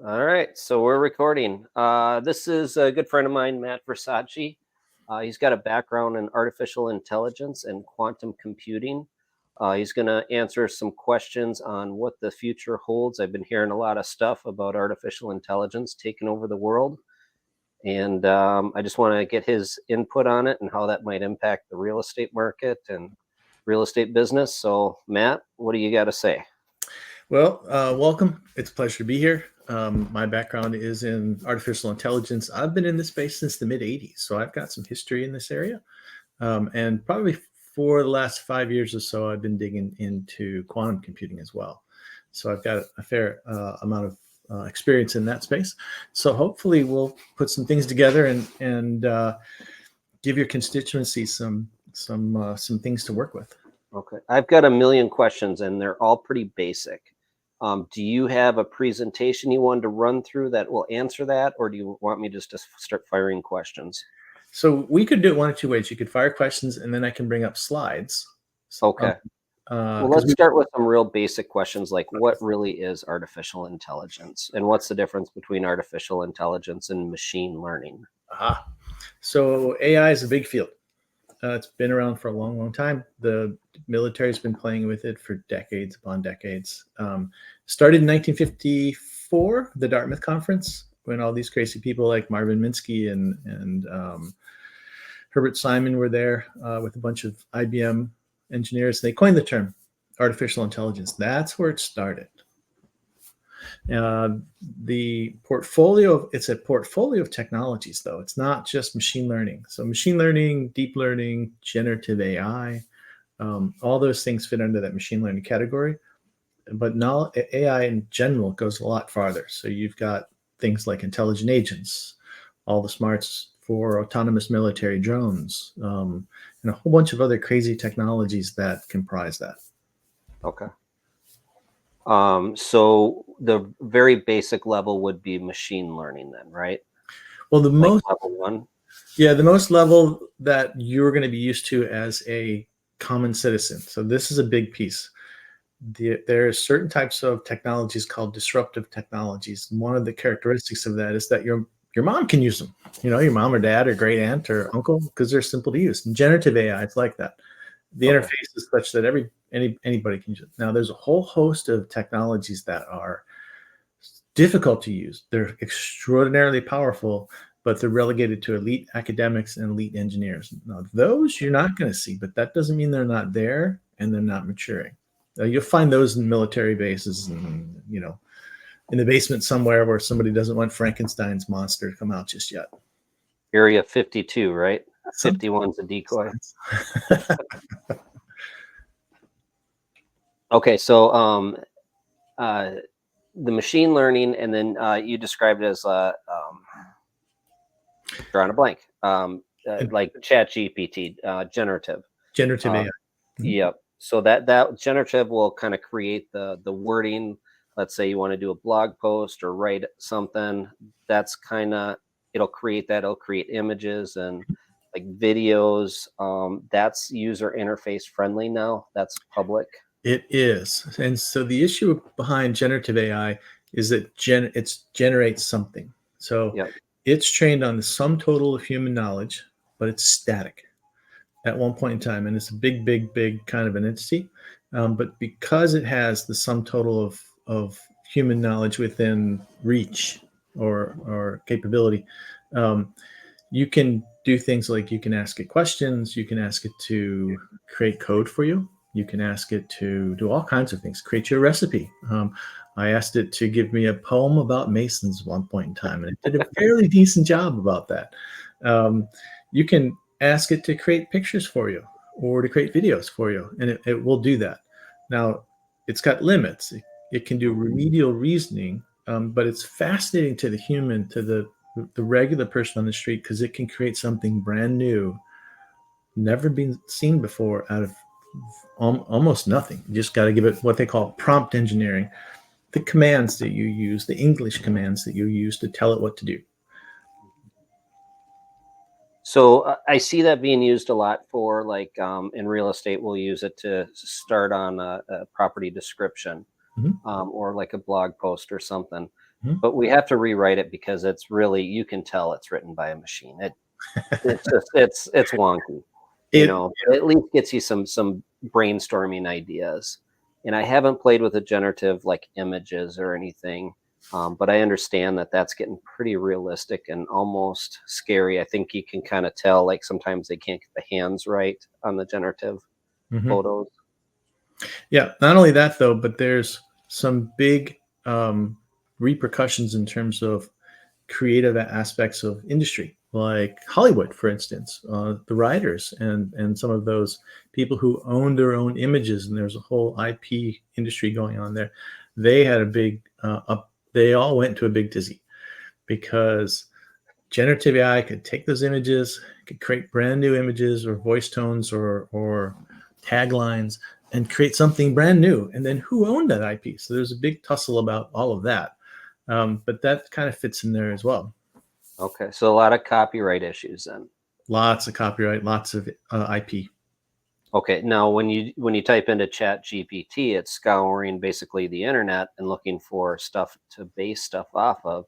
All right, so we're recording. This is a good friend of mine, Matt Versaggi. He's got a background in artificial intelligence and quantum computing. He's going to answer some questions on what the future holds. I've been hearing a lot of stuff about artificial intelligence taking over the world, and I just want to get his input on it and how that might impact the real estate market and real estate business. So, Matt, what do you got to say? Well, welcome. It's a pleasure to be here. My background is in artificial intelligence. I've been in this space since the mid 80s, so I've got some history in this area. And probably for the last 5 years or so, I've been digging into quantum computing as well. So I've got a fair amount of experience in that space. So hopefully we'll put some things together and give your constituency some things to work with. Okay, I've got a million questions and they're all pretty basic. Do you have a presentation you wanted to run through that will answer that, or do you want me just to start firing questions? So we could do it one of two ways. You could fire questions, and then I can bring up slides. Okay. Well, let's start with some real basic questions like what really is artificial intelligence, and what's the difference between artificial intelligence and machine learning? So AI is a big field. It's been around for a long, long time. The military's been playing with it for decades upon decades. Started in 1954, the Dartmouth Conference, when all these crazy people like Marvin Minsky and Herbert Simon were there with a bunch of IBM engineers. They coined the term artificial intelligence. That's where it started. The portfolio, it's a portfolio of technologies, though. It's not just machine learning. So machine learning, deep learning, generative AI, all those things fit under that machine learning category. But now AI in general goes a lot farther. So you've got things like intelligent agents, all the smarts for autonomous military drones, and a whole bunch of other crazy technologies that comprise that. Okay. So the very basic level would be machine learning then, right? Well, the Like most level one. Yeah, the most level that you're going to be used to as a common citizen. So this is a big piece. There are certain types of technologies called disruptive technologies. And one of the characteristics of that is that your mom can use them. You know, your mom or dad or great aunt or uncle, because they're simple to use. And generative AI, it's like that. The interface is such that anybody can use it. Now, there's a whole host of technologies that are difficult to use. They're extraordinarily powerful, but they're relegated to elite academics and elite engineers. Now, those you're not going to see, but that doesn't mean they're not there and they're not maturing. You'll find those in military bases and, you know, in the basement somewhere where somebody doesn't want Frankenstein's monster to come out just yet. Area 52, right? 51's a decoy. Okay, so the machine learning, and then you described it as drawing a blank, like ChatGPT, generative AI. Yep. So that generative will kind of create the wording. Let's say you want to do a blog post or write something. That's kind of, it'll create that. It'll create images and like videos. That's user interface friendly now. That's public. It is. And so the issue behind generative AI is that it generates something. So it's trained on the sum total of human knowledge, but it's static at one point in time. And it's a big, big, big kind of an entity. But because it has the sum total of human knowledge within reach or capability, you can do things like you can ask it questions, you can ask it to create code for you. You can ask it to do all kinds of things, create you a recipe. I asked it to give me a poem about Masons at one point in time, and it did a fairly decent job about that. You can ask it to create pictures for you or to create videos for you, and it will do that. Now, it's got limits. It can do remedial reasoning, but it's fascinating to the human, to the regular person on the street, because it can create something brand new, never been seen before out of almost nothing. You just got to give it what they call prompt engineering, the commands that you use, the English commands that you use to tell it what to do. So I see that being used a lot for like in real estate, we'll use it to start on a property description or like a blog post or something. but we have to rewrite it because it's really, you can tell it's written by a machine. It's wonky. At least gets you some brainstorming ideas. And I haven't played with a generative like images or anything, but I understand that that's getting pretty realistic and almost scary. I think you can kind of tell, like sometimes they can't get the hands right on the generative photos. Yeah, not only that though, but there's some big repercussions in terms of creative aspects of industry, like Hollywood, for instance, the writers and some of those people who own their own images, and there's a whole IP industry going on there. They had a big they all went to a big dizzy because generative AI could take those images, could create brand new images or voice tones or taglines and create something brand new. And then who owned that IP? So there's a big tussle about all of that. But that kind of fits in there as well. Okay, so a lot of copyright issues then. Lots of copyright, lots of IP. Okay, now when you type into Chat GPT, it's scouring basically the internet and looking for stuff to base stuff off of.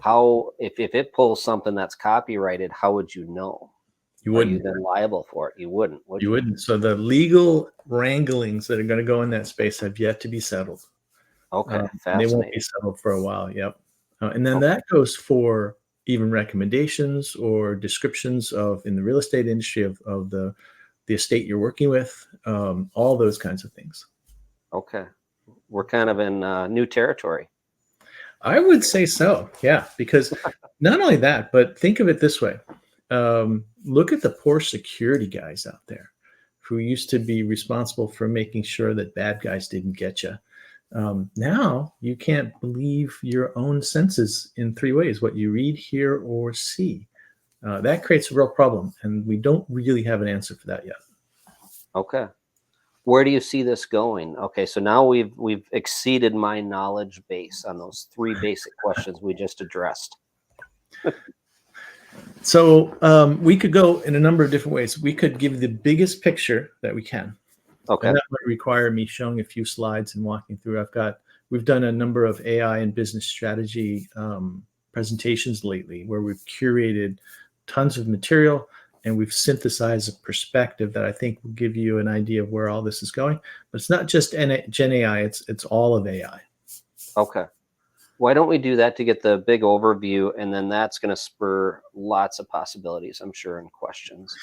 How, if it pulls something that's copyrighted, how would you know? You Are you wouldn't. then liable for it? You wouldn't, would You you? wouldn't. So the legal wranglings that are going to go in that space have yet to be settled. Okay, They won't be fascinating. settled for a while. Yep. And then Okay. that goes for even recommendations or descriptions of in the real estate industry of the estate you're working with, all those kinds of things. Okay, we're kind of in new territory. I would say so. Yeah, because not only that, but think of it this way. Look at the poor security guys out there who used to be responsible for making sure that bad guys didn't get you. Now you can't believe your own senses in three ways: what you read, hear, or see. That creates a real problem, and we don't really have an answer for that yet. Okay, where do you see this going? Okay, so now we've exceeded my knowledge base on those three basic questions we just addressed. So we could go in a number of different ways. We could give the biggest picture that we can. Okay. And that might require me showing a few slides and walking through. We've done a number of AI and business strategy presentations lately where we've curated tons of material and we've synthesized a perspective that I think will give you an idea of where all this is going. But it's not just Gen AI, it's all of AI. Okay. Why don't we do that to get the big overview, and then that's going to spur lots of possibilities, I'm sure, and questions.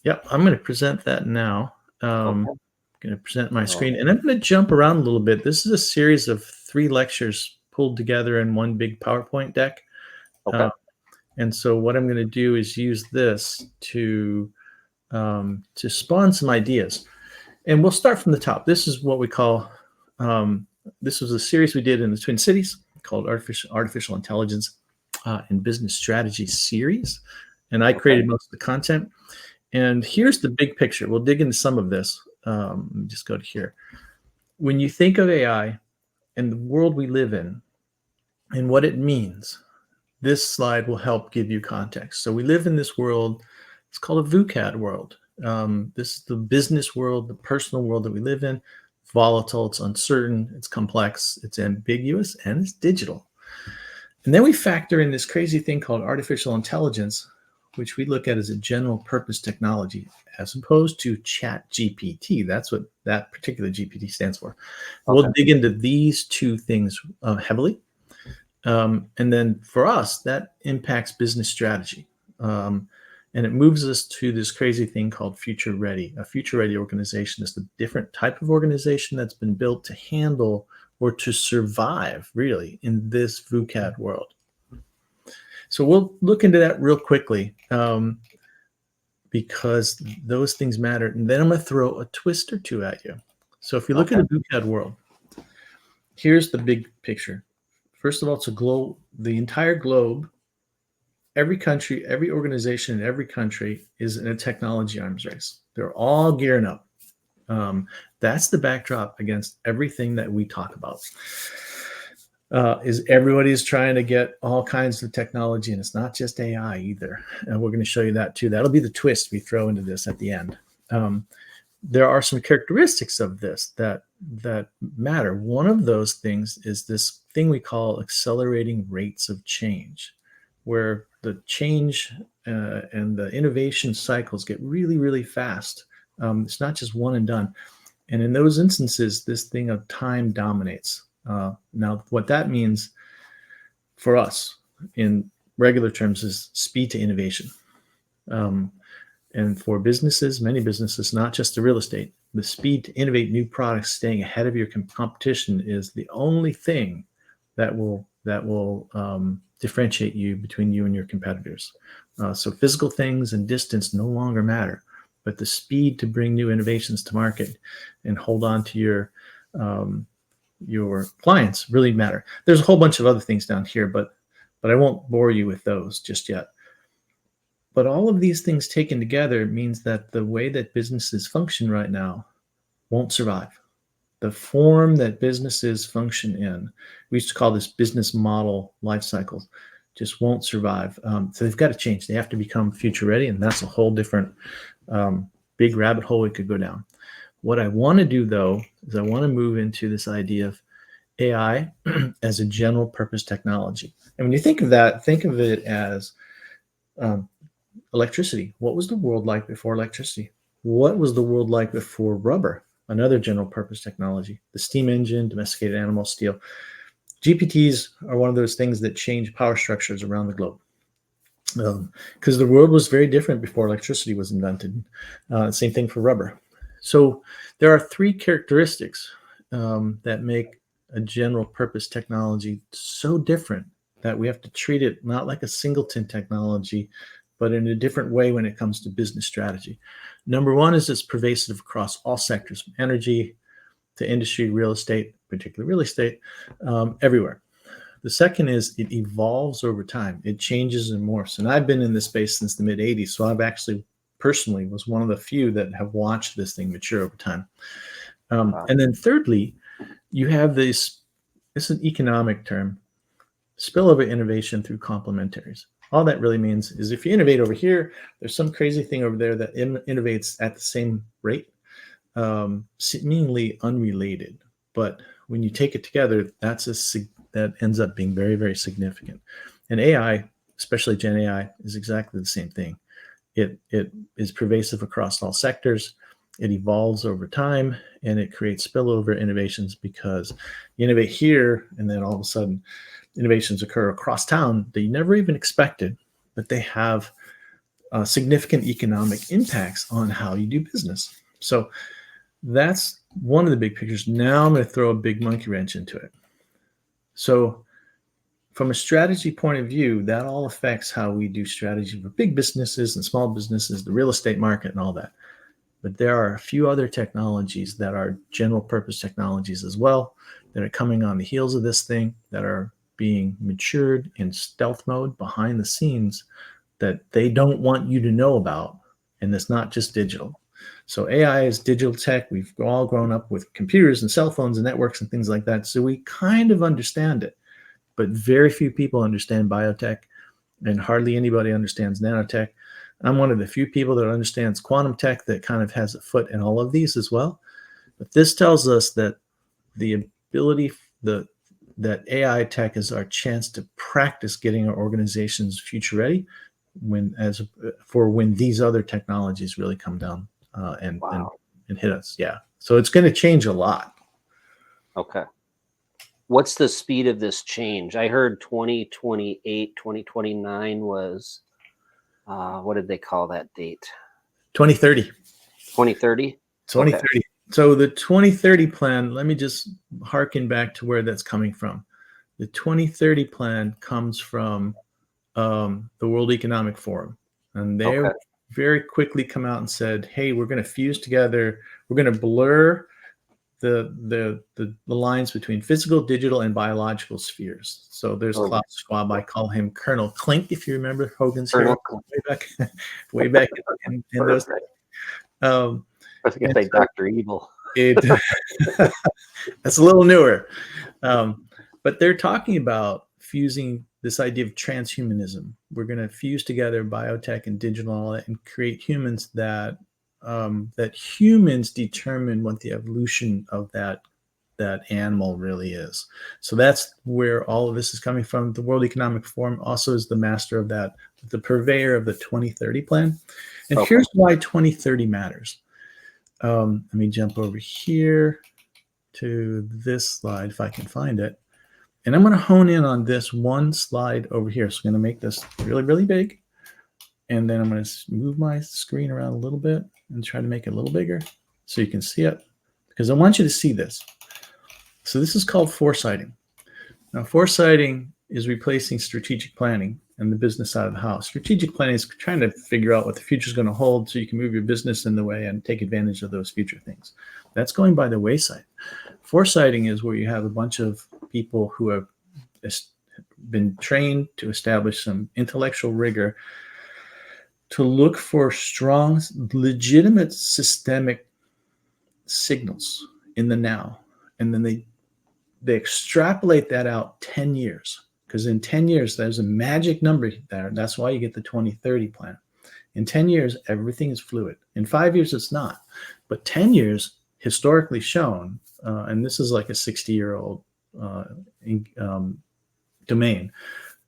Yep, I'm going to present that now. I'm Okay. going to present my screen, and I'm going to jump around a little bit. This is a series of 3 lectures pulled together in one big PowerPoint deck. Okay. And so what I'm going to do is use this to spawn some ideas. And we'll start from the top. This is what we call, this was a series we did in the Twin Cities called Artificial Intelligence and Business Strategy Series. And I created most of the content. And here's the big picture. We'll dig into some of this. Let me just go to here. When you think of AI and the world we live in and what it means, this slide will help give you context. So we live in this world, it's called a VUCAD world. This is the business world, the personal world that we live in. It's volatile, it's uncertain, it's complex, it's ambiguous, and it's digital. And then we factor in this crazy thing called artificial intelligence, which we look at as a general purpose technology, as opposed to Chat GPT. That's what that particular GPT stands for. Okay. We'll dig into these two things heavily. And then for us, that impacts business strategy. And it moves us to this crazy thing called Future Ready. A Future Ready organization is the different type of organization that's been built to handle or to survive, really, in this VUCAD world. So we'll look into that real quickly because those things matter. And then I'm going to throw a twist or two at you. So if you look at the VUCAD world, here's the big picture. First of all, it's a globe, the entire globe. Every country, every organization in every country is in a technology arms race. They're all gearing up. That's the backdrop against everything that we talk about. Is everybody's trying to get all kinds of technology, and it's not just AI either. And we're going to show you that too. That'll be the twist we throw into this at the end. There are some characteristics of this that matter. One of those things is this thing we call accelerating rates of change, where the change and the innovation cycles get really, really fast. It's not just one and done. And in those instances, this thing of time dominates. Now, what that means for us in regular terms is speed to innovation. And for businesses, many businesses, not just the real estate, the speed to innovate new products, staying ahead of your competition is the only thing that will differentiate you between you and your competitors. So physical things and distance no longer matter, but the speed to bring new innovations to market and hold on to your clients really matter. There's a whole bunch of other things down here, but I won't bore you with those just yet. But all of these things taken together means that the way that businesses function right now won't survive. The form that businesses function in, we used to call this business model life cycles, just won't survive. So they've got to change. They have to become future ready, and that's a whole different big rabbit hole we could go down. What I want to do, though, is I want to move into this idea of AI as a general purpose technology. And when you think of that, think of it as electricity. What was the world like before electricity? What was the world like before rubber? Another general purpose technology. The steam engine, domesticated animal, steel. GPTs are one of those things that change power structures around the globe. Because the world was very different before electricity was invented. Same thing for rubber. So there are three characteristics that make a general purpose technology so different that we have to treat it not like a singleton technology, but in a different way when it comes to business strategy. Number one is it's pervasive across all sectors, from energy to industry, real estate, particularly real estate, everywhere. The second is it evolves over time. It changes and morphs. And I've been in this space since the mid 80s. So I've actually personally was one of the few that have watched this thing mature over time. And then thirdly, you have this is an economic term, spillover innovation through complementaries. All that really means is if you innovate over here, there's some crazy thing over there that innovates at the same rate, seemingly unrelated. But when you take it together, that ends up being very, very significant. And AI, especially Gen AI, is exactly the same thing. It is pervasive across all sectors. It evolves over time, and it creates spillover innovations because you innovate here, and then all of a sudden, innovations occur across town that you never even expected, but they have significant economic impacts on how you do business. So that's one of the big pictures. Now I'm going to throw a big monkey wrench into it. So from a strategy point of view, that all affects how we do strategy for big businesses and small businesses, the real estate market and all that. But there are a few other technologies that are general purpose technologies as well that are coming on the heels of this thing, that are being matured in stealth mode behind the scenes that they don't want you to know about. And it's not just digital. So AI is digital tech. We've all grown up with computers and cell phones and networks and things like that. So we kind of understand it, but very few people understand biotech, and hardly anybody understands nanotech. I'm one of the few people that understands quantum tech that kind of has a foot in all of these as well. But this tells us that the ability, that AI tech is our chance to practice getting our organizations future ready when these other technologies really come down and hit us. Yeah. So it's going to change a lot. Okay. What's the speed of this change? I heard 2028, 2029 was, what did they call that date? 2030. 2030? 2030. Okay. So the 2030 plan, let me just harken back to where that's coming from. The 2030 plan comes from the World Economic Forum. And they very quickly come out and said, hey, we're going to fuse together. We're going to blur the lines between physical, digital, and biological spheres. So there's Klaus Schwab. I call him Colonel Klink, if you remember Hogan's hero way back in those days. I was going to say Dr. Evil. That's a little newer. But they're talking about fusing this idea of transhumanism. We're going to fuse together biotech and digital and create humans that humans determine what the evolution of that that animal really is. So that's where all of this is coming from. The World Economic Forum also is the master of that, the purveyor of the 2030 plan. And here's why 2030 matters. Let me jump over here to this slide if I can find it. And I'm going to hone in on this one slide over here. So I'm going to make this really, really big. And then I'm going to move my screen around a little bit and try to make it a little bigger so you can see it, because I want you to see this. So this is called foresighting. Now, foresighting is replacing strategic planning and the business side of the house. Strategic planning is trying to figure out what the future is going to hold so you can move your business in the way and take advantage of those future things. That's going by the wayside. Foresighting is where you have a bunch of people who have been trained to establish some intellectual rigor to look for strong, legitimate systemic signals in the now. And then they extrapolate that out 10 years, because in 10 years, there's a magic number there. That's why you get the 2030 plan. In 10 years, everything is fluid. In 5 years, it's not. But 10 years, historically shown, and this is like a 60-year-old domain,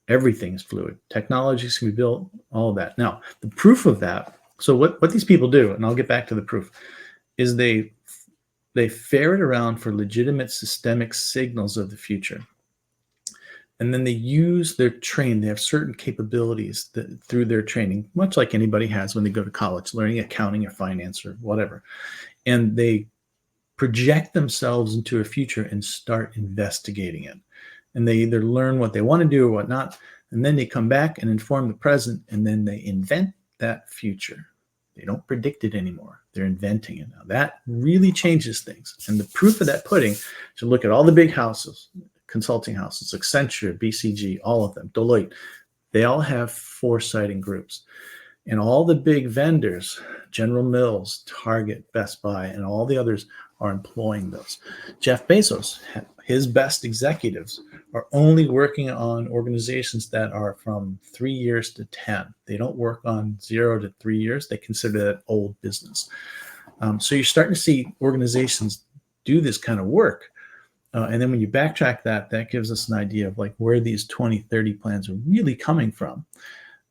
everything is fluid. Technologies can be built, all of that. Now, the proof of that, so what these people do, and I'll get back to the proof, is they ferret around for legitimate systemic signals of the future. And then they use their training. They have certain capabilities that, through their training, much like anybody has when they go to college, learning accounting or finance or whatever. And they project themselves into a future and start investigating it. And they either learn what they want to do or what not. And then they come back and inform the present, and then they invent that future. They don't predict it anymore. They're inventing it. Now that really changes things. And the proof of that pudding is to look at all the big houses, consulting houses, Accenture, BCG, all of them, Deloitte. They all have foresighting groups. And all the big vendors, General Mills, Target, Best Buy, and all the others are employing those. Jeff Bezos, his best executives are only working on organizations that are from 3 years to 10. They don't work on 0 to 3 years. They consider that old business. So you're starting to see organizations do this kind of work. And then when you backtrack that, that gives us an idea of like where these 2030 plans are really coming from,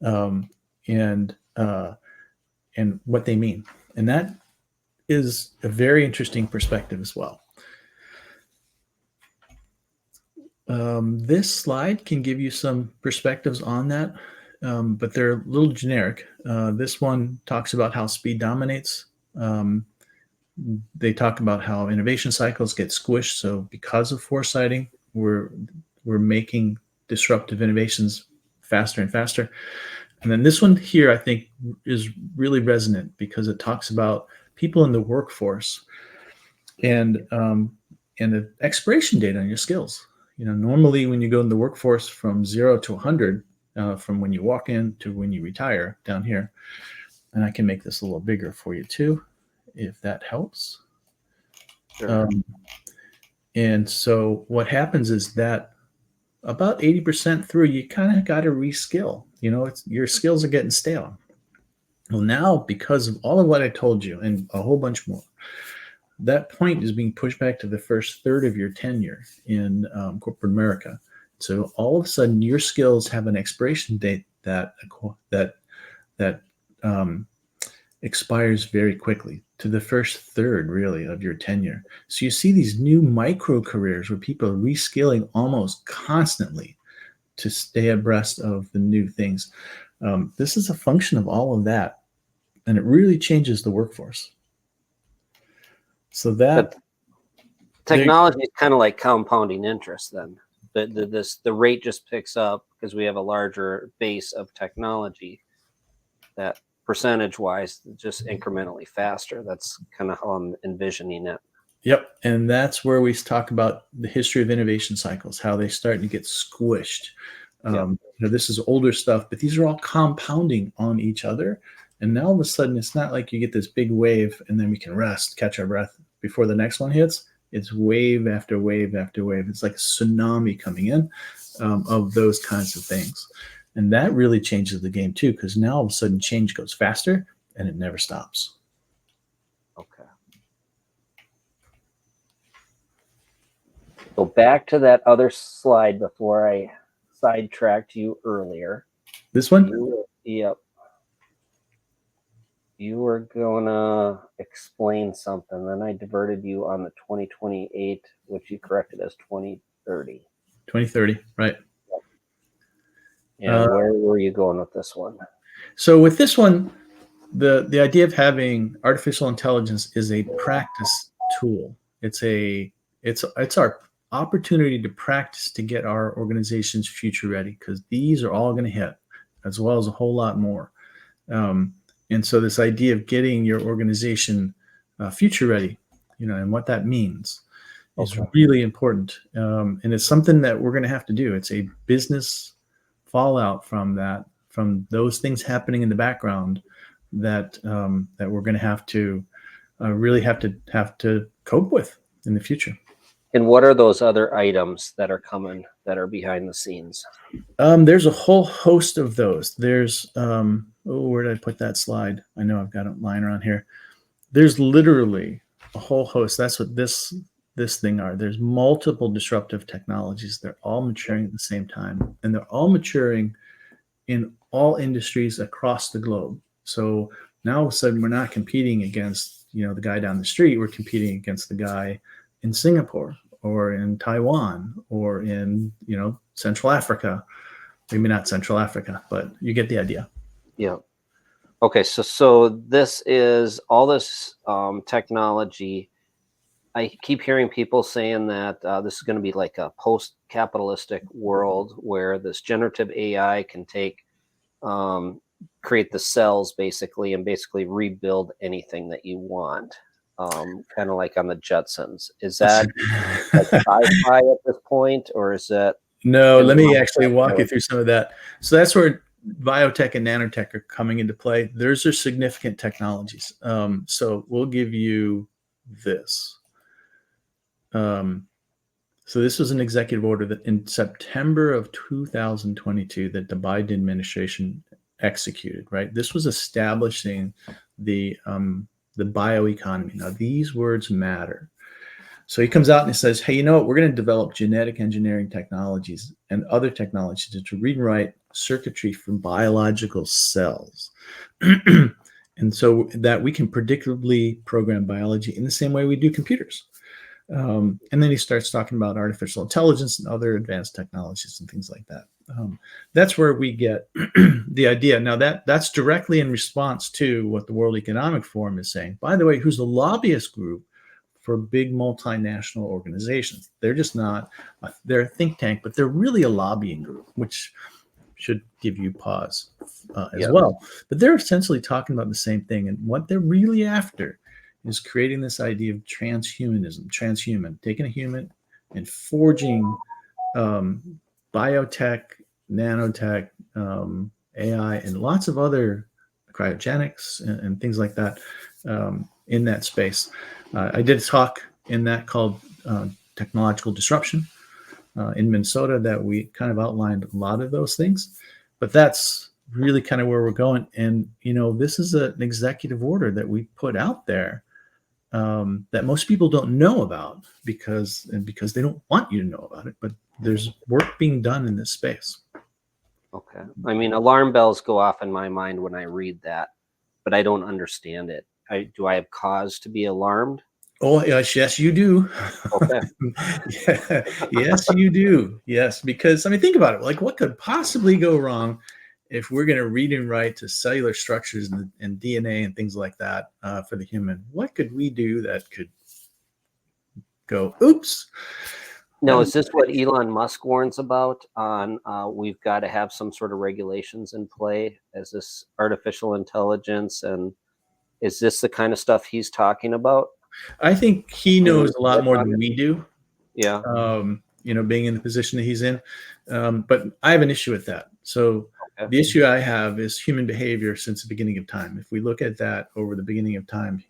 and what they mean. And that is a very interesting perspective as well. This slide can give you some perspectives on that, but they're a little generic. This one talks about how speed dominates. They talk about how innovation cycles get squished. So because of foresighting, we're making disruptive innovations faster and faster. And then this one here, I think, is really resonant because it talks about people in the workforce and the expiration date on your skills. You know, normally when you go in the workforce from 0 to 100, from when you walk in to when you retire down here, and I can make this a little bigger for you too, if that helps. Sure. And so what happens is that about 80% through, you kind of got to reskill. You know, your skills are getting stale. Well, now, because of all of what I told you and a whole bunch more, that point is being pushed back to the first third of your tenure in corporate America. So all of a sudden, your skills have an expiration date that expires very quickly to the first third, really, of your tenure. So you see these new micro careers where people are reskilling almost constantly to stay abreast of the new things. This is a function of all of that, and it really changes the workforce. So that technology is kind of like compounding interest then. The rate just picks up because we have a larger base of technology that percentage-wise just incrementally faster. That's kind of how I'm envisioning it. Yep. And that's where we talk about the history of innovation cycles, how they start to get squished. You know, this is older stuff, but these are all compounding on each other. And now all of a sudden, it's not like you get this big wave and then we can rest, catch our breath before the next one hits. It's wave after wave after wave. It's like a tsunami coming in of those kinds of things. And that really changes the game too, because now all of a sudden change goes faster and it never stops. Okay. Go back to that other slide before I sidetracked you earlier. This one? Yep. You were gonna explain something, then I diverted you on the 2028, which you corrected as 2030. 2030, right. And where were you going with this one? So with this one, the idea of having artificial intelligence is a practice tool. It's our opportunity to practice to get our organizations future ready, because these are all going to hit, as well as a whole lot more. And so this idea of getting your organization future ready, and what that means is really important. And it's something that we're going to have to do. It's a business fallout from those things happening in the background that we're going to have to really have to cope with in the future. And what are those other items that are coming that are behind the scenes? There's a whole host of those. There's where did I put that slide? I know I've got it lying around here. There's literally a whole host. That's what this thing are. There's multiple disruptive technologies. They're all maturing at the same time, and they're all maturing in all industries across the globe. So now all of a sudden we're not competing against the guy down the street. We're competing against the guy in Singapore or in Taiwan or in Central Africa. Maybe not Central Africa, but you get the idea. Yeah. Okay. So this is all this technology. I keep hearing people saying that this is going to be like a post-capitalistic world where this generative AI can create the cells basically and rebuild anything that you want, kind of like on the Jetsons. Is that like sci-fi at this point, or is that? No, let me actually walk you through some of that. So that's where biotech and nanotech are coming into play. Those are significant technologies. So we'll give you this. So this was an executive order that in September of 2022 that the Biden administration executed, right? This was establishing the bioeconomy. Now, these words matter. So he comes out and he says, hey, you know what? We're going to develop genetic engineering technologies and other technologies to read and write circuitry from biological cells. And so that we can predictably program biology in the same way we do computers. And then he starts talking about artificial intelligence and other advanced technologies and things like that. That's where we get the idea. Now that's directly in response to what the World Economic Forum is saying. By the way, who's the lobbyist group for big multinational organizations? They're just not, they're a think tank, but they're really a lobbying group, which should give you pause as well. But they're essentially talking about the same thing. And what they're really after is creating this idea of transhuman, taking a human and forging biotech, nanotech, AI, and lots of other cryogenics and things like that in that space. I did a talk in that called Technological Disruption in Minnesota that we kind of outlined a lot of those things, but that's really kind of where we're going. And, this is an executive order that we put out there that most people don't know about because they don't want you to know about it, but there's work being done in this space. Okay. I mean, alarm bells go off in my mind when I read that, but I don't understand it. Do I have cause to be alarmed? Oh, yes, you do. Okay. Yeah, yes, you do. Yes, because, think about it. Like, what could possibly go wrong if we're going to read and write to cellular structures and DNA and things like that for the human? What could we do that could go, oops? Now, is this what Elon Musk warns about on we've got to have some sort of regulations in play as this artificial intelligence? And is this the kind of stuff he's talking about? I think he knows a lot more than we do. Yeah. Being in the position that he's in. But I have an issue with that. So the issue I have is human behavior since the beginning of time. If we look at that over the beginning of time,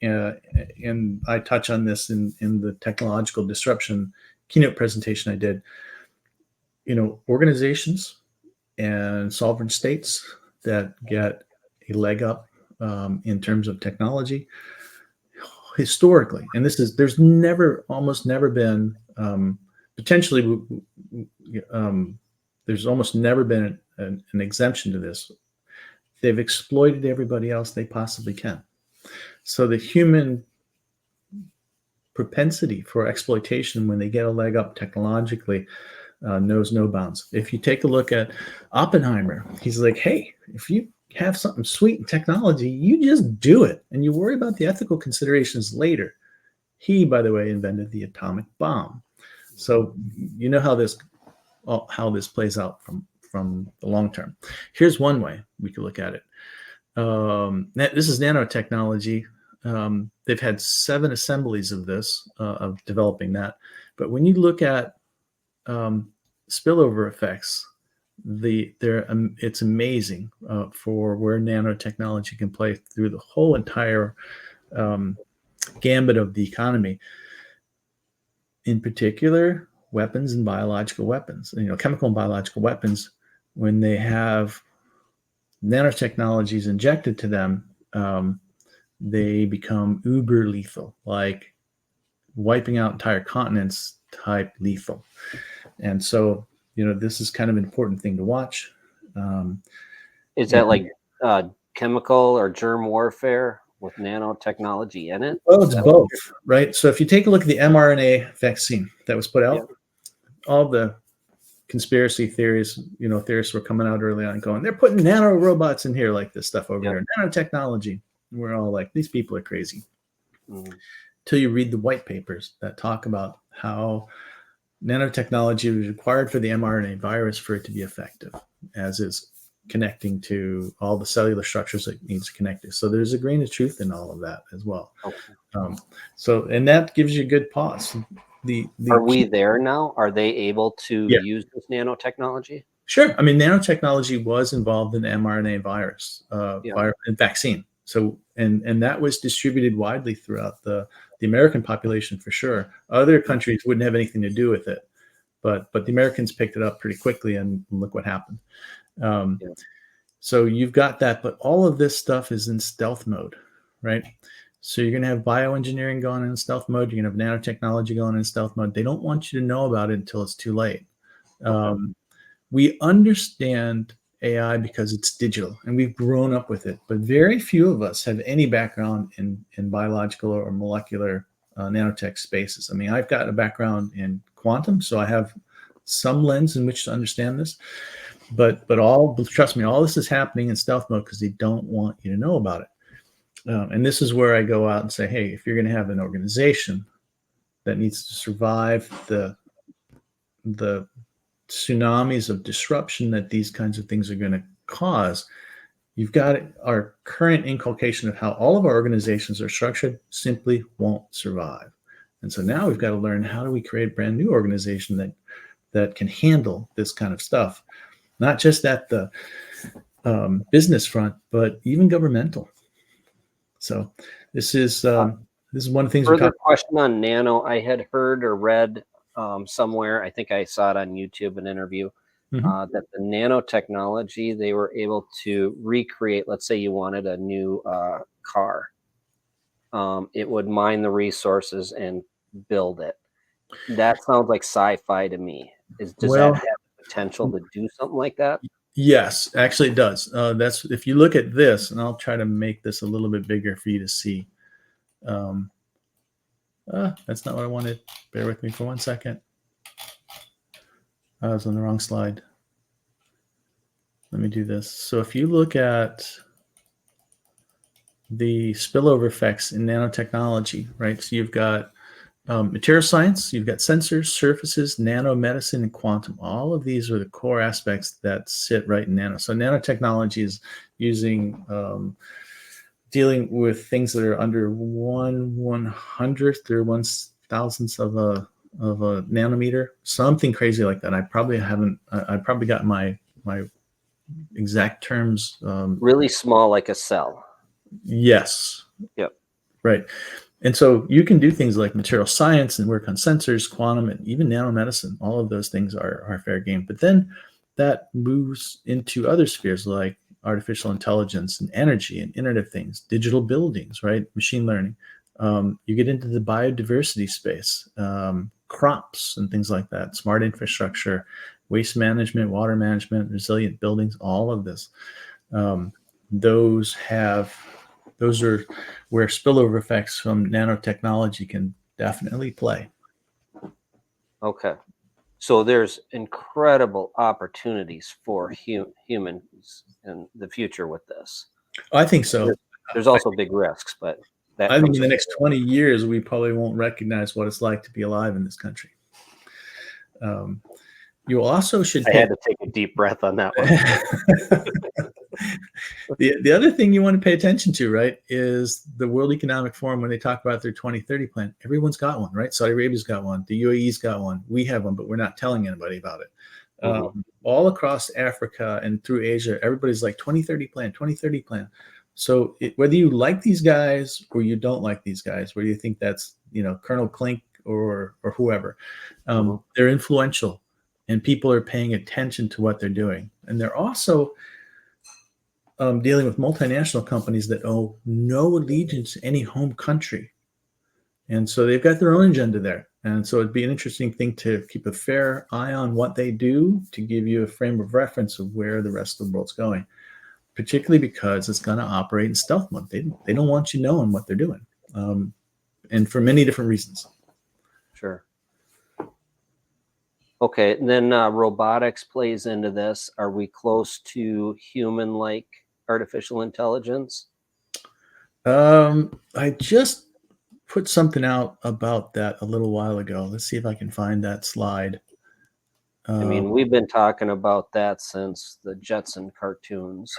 and I touch on this in the technological disruption keynote presentation I did, organizations and sovereign states that get a leg up in terms of technology historically, and there's almost never been potentially, there's almost never been an exemption to this. They've exploited everybody else they possibly can. So the human propensity for exploitation when they get a leg up technologically knows no bounds. If you take a look at Oppenheimer, he's like, hey, if you have something sweet in technology, you just do it, and you worry about the ethical considerations later. He, by the way, invented the atomic bomb. So you know how this plays out from the long term. Here's one way we could look at it. This is nanotechnology. They've had 7 assemblies of this, of developing that. But when you look at spillover effects, it's amazing for where nanotechnology can play through the whole entire gambit of the economy. In particular, weapons and biological weapons, chemical and biological weapons, when they have nanotechnologies injected to them, they become uber lethal, like wiping out entire continents type lethal. And so, this is kind of an important thing to watch. Is that like chemical or germ warfare with nanotechnology in it? Well, it's both, right? So if you take a look at the mRNA vaccine that was put out, all the conspiracy theories, theorists were coming out early on going, they're putting nano robots in here like this stuff over here, nanotechnology. And we're all like, these people are crazy. Till you read the white papers that talk about how nanotechnology was required for the mRNA virus for it to be effective, as is connecting to all the cellular structures it needs to connect to. So there's a grain of truth in all of that as well. And that gives you a good pause. Are we there now? Are they able to use this nanotechnology? Sure. I mean, nanotechnology was involved in the mRNA virus vaccine. So, and that was distributed widely throughout the American population for sure. Other countries wouldn't have anything to do with it, but the Americans picked it up pretty quickly, and look what happened. So you've got that, but all of this stuff is in stealth mode, right? So you're going to have bioengineering going in stealth mode. You're going to have nanotechnology going in stealth mode. They don't want you to know about it until it's too late. We understand AI because it's digital and we've grown up with it, but very few of us have any background in biological or molecular nanotech spaces. I mean, I've got a background in quantum, so I have some lens in which to understand this, but trust me, all this is happening in stealth mode because they don't want you to know about it. And this is where I go out and say, hey, if you're going to have an organization that needs to survive the tsunamis of disruption that these kinds of things are going to cause, you've got our current inculcation of how all of our organizations are structured simply won't survive. And so now we've got to learn, how do we create a brand new organization that can handle this kind of stuff, not just at the business front, but even governmental. So this is one of the things. Further question on nano. I had heard or read somewhere, I think I saw it on YouTube, an interview, that the nanotechnology, they were able to recreate, let's say you wanted a new car. It would mine the resources and build it. That sounds like sci-fi to me. Does that have the potential to do something like that? Yes, actually it does. That's, if you look at this, and I'll try to make this a little bit bigger for you to see. That's not what I wanted. Bear with me for 1 second. I was on the wrong slide. Let me do this. So if you look at the spillover effects in nanotechnology, right? So you've got material science, you've got sensors, surfaces, nanomedicine, and quantum. All of these are the core aspects that sit right in nano. So nanotechnology is using, dealing with things that are under 1/100th or 1,000th of a nanometer, something crazy like that. I probably got my exact terms. Really small, like a cell. Yes. Yep. Right. And so you can do things like material science and work on sensors, quantum, and even nanomedicine. All of those things are fair game. But then that moves into other spheres like artificial intelligence and energy and Internet of Things, digital buildings, right? Machine learning. You get into the biodiversity space. crops and things like that, smart infrastructure, waste management, water management, resilient buildings, all of this. Those are where spillover effects from nanotechnology can definitely play. Okay. So there's incredible opportunities for humans in the future with this. I think so. There's also big risks, but that I think comes in the next 20 years, we probably won't recognize what it's like to be alive in this country. You also should I had to take a deep breath on that one. The other thing you want to pay attention to, right, is the World Economic Forum. When they talk about their 2030 plan, everyone's got one, right? Saudi Arabia's got one. The UAE's got one. We have one, but we're not telling anybody about it. All across Africa and through Asia, everybody's like 2030 plan, 2030 plan. So whether you like these guys or you don't like these guys, whether you think that's, Colonel Klink or whoever, they're influential and people are paying attention to what they're doing. And they're also dealing with multinational companies that owe no allegiance to any home country. And so they've got their own agenda there. And so it'd be an interesting thing to keep a fair eye on what they do to give you a frame of reference of where the rest of the world's going, particularly because it's going to operate in stealth mode. They don't want you knowing what they're doing. And for many different reasons. Sure. Okay, and then robotics plays into this. Are we close to human-like artificial intelligence? I just put something out about that a little while ago. Let's see if I can find that slide. I mean, we've been talking about that since the Jetson cartoons.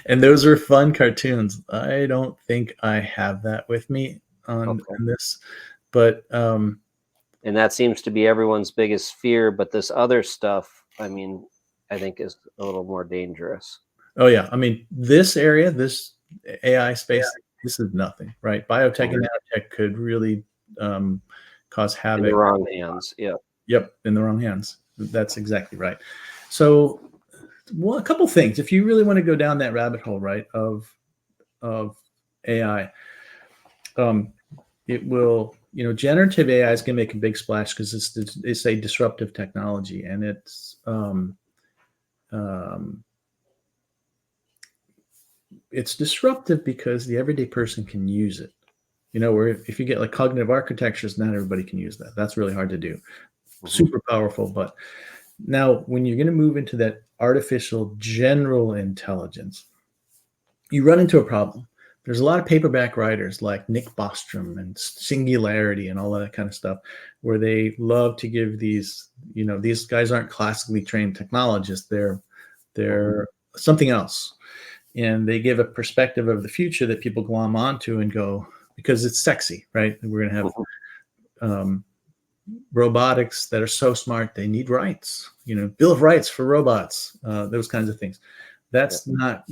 And those are fun cartoons. I don't think I have that with me on this, but and that seems to be everyone's biggest fear. But this other stuff, I mean, I think is a little more dangerous. Oh yeah, I mean, this area, this AI space, this is nothing, right? Biotech and nanotech could really cause havoc. In the wrong hands, yeah. Yep, in the wrong hands. That's exactly right. So, well, a couple things. If you really want to go down that rabbit hole, right, of AI, it will, generative AI is going to make a big splash because it's a disruptive technology, and it's disruptive because the everyday person can use it. Where if you get like cognitive architectures, not everybody can use that. That's really hard to do. Super powerful. But now when you're going to move into that artificial general intelligence, you run into a problem. There's a lot of paperback writers like Nick Bostrom and Singularity and all that kind of stuff, where they love to give these, these guys aren't classically trained technologists. They're something else. And they give a perspective of the future that people glom onto and go, because it's sexy, right? We're going to have robotics that are so smart, they need rights, Bill of Rights for robots, those kinds of things. That's not,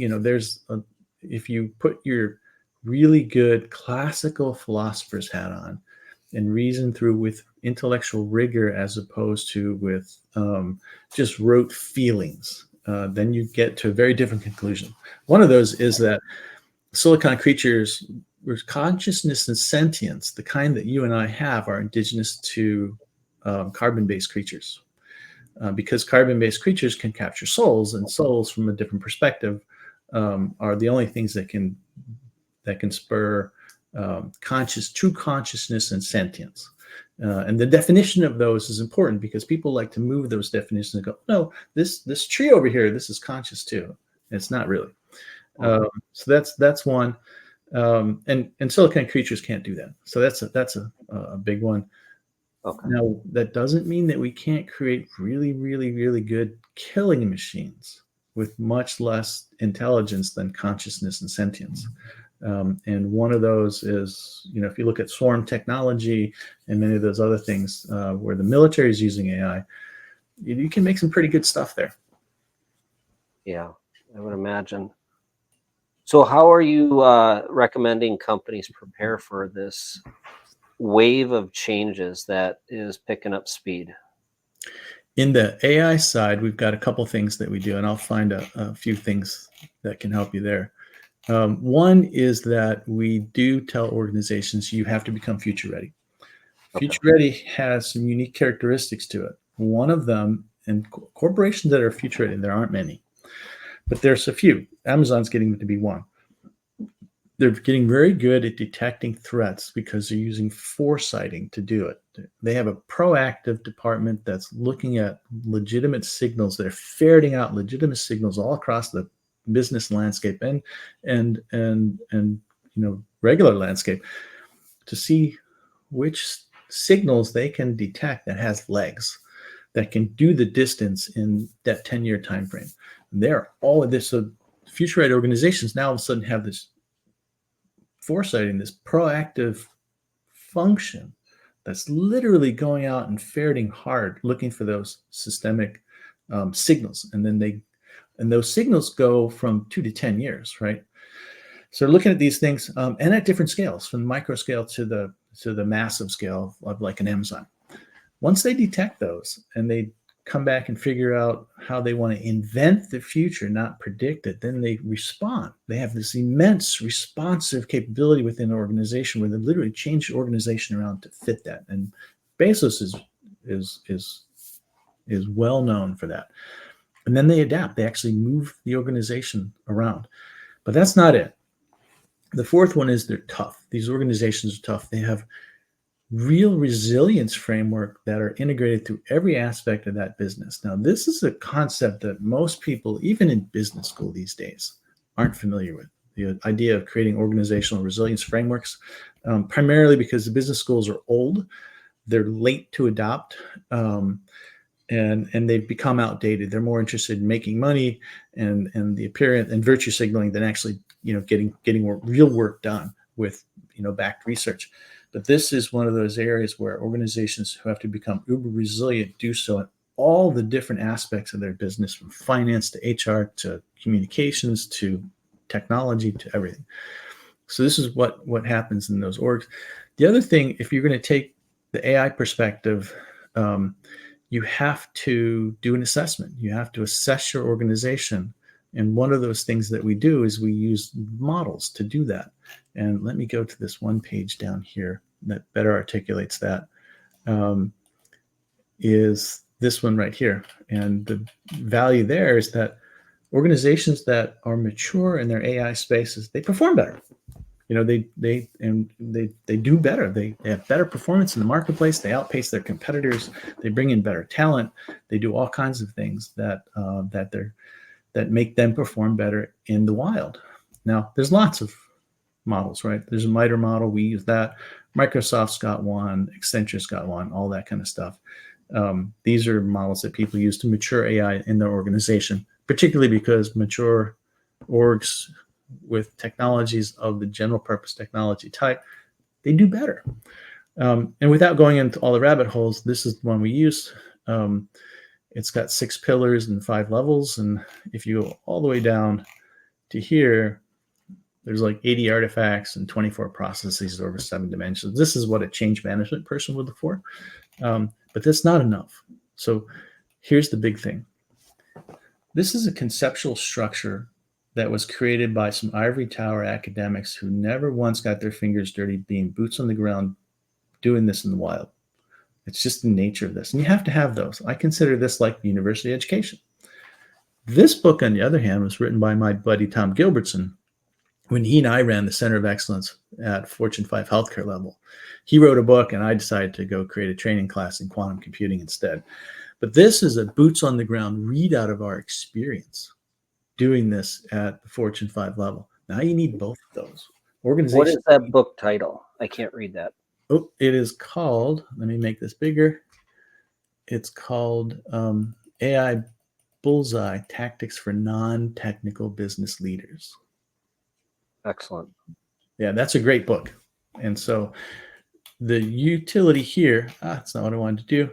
if you put your really good classical philosopher's hat on and reason through with intellectual rigor as opposed to with just rote feelings, then you get to a very different conclusion. One of those is that silicon creatures with consciousness and sentience, the kind that you and I have, are indigenous to carbon-based creatures. Because carbon-based creatures can capture souls, and souls from a different perspective are the only things that can spur true consciousness and sentience. And the definition of those is important because people like to move those definitions and go, no, this tree over here, this is conscious too. And it's not really. So that's one. And silicon creatures can't do that. So that's a big one. Okay. Now, that doesn't mean that we can't create really, really, really good killing machines with much less intelligence than consciousness and sentience. And one of those is, if you look at swarm technology and many of those other things where the military is using AI, you can make some pretty good stuff there. Yeah, I would imagine. So how are you recommending companies prepare for this wave of changes that is picking up speed? In the AI side, we've got a couple things that we do, and I'll find a few things that can help you there. One is that we do tell organizations you have to become future ready. Okay. Future Ready has some unique characteristics to it. One of them, and corporations that are future ready, there aren't many, but there's a few. Amazon's getting to be one. They're getting very good at detecting threats because they're using foresighting to do it. They have a proactive department that's looking at legitimate signals. They're ferreting out legitimate signals all across the business landscape and regular landscape to see which signals they can detect that has legs, that can do the distance in that 10-year time frame. And they're all of this. So future ready organizations now all of a sudden have this foresighting, this proactive function that's literally going out and ferreting hard, looking for those systemic signals. And those signals go from 2 to 10 years, right? So looking at these things and at different scales, from the micro scale to the massive scale of like an Amazon. Once they detect those and they come back and figure out how they want to invent the future, not predict it, then they respond. They have this immense responsive capability within an organization where they literally change the organization around to fit that. And Bezos is well known for that. And then they adapt. They actually move the organization around. But that's not it. The fourth one is they're tough. These organizations are tough. They have real resilience framework that are integrated through every aspect of that business. Now, this is a concept that most people, even in business school these days, aren't familiar with. The idea of creating organizational resilience frameworks, primarily because the business schools are old, they're late to adopt, and they've become outdated. They're more interested in making money and the appearance and virtue signaling than actually, getting real work done with, backed research. But this is one of those areas where organizations who have to become uber resilient do so in all the different aspects of their business, from finance to HR to communications to technology to everything. So this is what happens in those orgs. The other thing, if you're going to take the AI perspective, you have to do an assessment. You have to assess your organization. And one of those things that we do is we use models to do that. And let me go to this one page down here that better articulates that. Is this one right here. And the value there is that organizations that are mature in their AI spaces, they perform better. They do better. They have better performance in the marketplace. They outpace their competitors. They bring in better talent. They do all kinds of things that make them perform better in the wild. Now, there's lots of models, right? There's a MITRE model. We use that. Microsoft's got one. Accenture's got one. All that kind of stuff. These are models that people use to mature AI in their organization, particularly because mature orgs with technologies of the general purpose technology type, they do better. And without going into all the rabbit holes, this is the one we use. It's got 6 pillars and 5 levels. And if you go all the way down to here, there's like 80 artifacts and 24 processes over 7 dimensions. This is what a change management person would look for. But that's not enough. So here's the big thing. This is a conceptual structure that was created by some ivory tower academics who never once got their fingers dirty being boots on the ground doing this in the wild. It's just the nature of this. And you have to have those. I consider this like university education. This book, on the other hand, was written by my buddy Tom Gilbertson when he and I ran the Center of Excellence at Fortune 5 healthcare level. He wrote a book and I decided to go create a training class in quantum computing instead. But this is a boots on the ground readout of our experience doing this at the Fortune 5 level. Now you need both of those. Organizations. What is that book title? I can't read that. Oh, it is called, let me make this bigger. It's called AI Bullseye, Tactics for Non-Technical Business Leaders. Excellent. Yeah, that's a great book. And so the utility here, that's not what I wanted to do,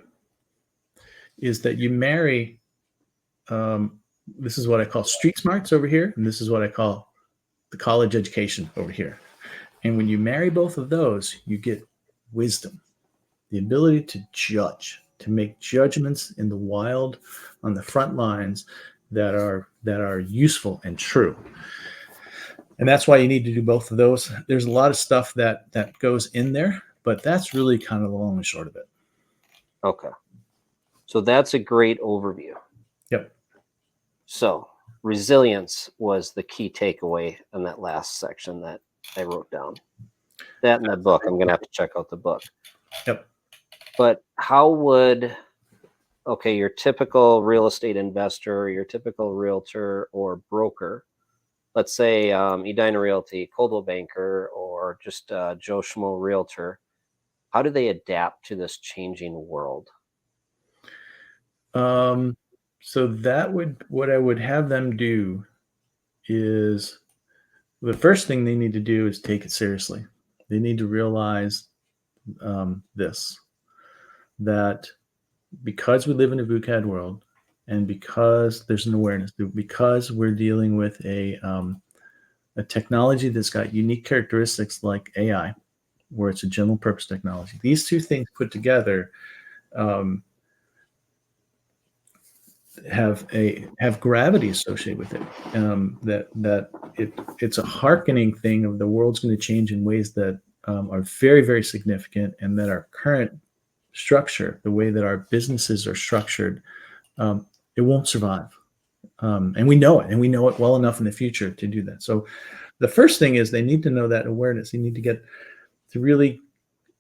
is that you marry, this is what I call street smarts over here, and this is what I call the college education over here. And when you marry both of those, you get wisdom, the ability to judge, to make judgments in the wild on the front lines that are useful and true. And that's why you need to do both of those. There's a lot of stuff that goes in there But that's really kind of the long and short of it. Okay. So that's a great overview. Yep. So resilience was the key takeaway in that last section that I wrote down. That in the book. I'm going to have to check out the book. Yep. But how would, okay, your typical real estate investor, your typical realtor or broker, let's say Edina Realty, Coldwell Banker, or just Joe Schmo Realtor, how do they adapt to this changing world? So what I would have them do is the first thing they need to do is take it seriously. They need to realize that because we live in a VUCAD world, and because there's an awareness, because we're dealing with a technology that's got unique characteristics like AI, where it's a general purpose technology. These two things put together have gravity associated with it. It's a hearkening thing of the world's going to change in ways that are very, very significant, and that our current structure, the way that our businesses are structured, it won't survive. And we know it, and we know it well enough in the future to do that. So the first thing is they need to know that awareness. You need to get to really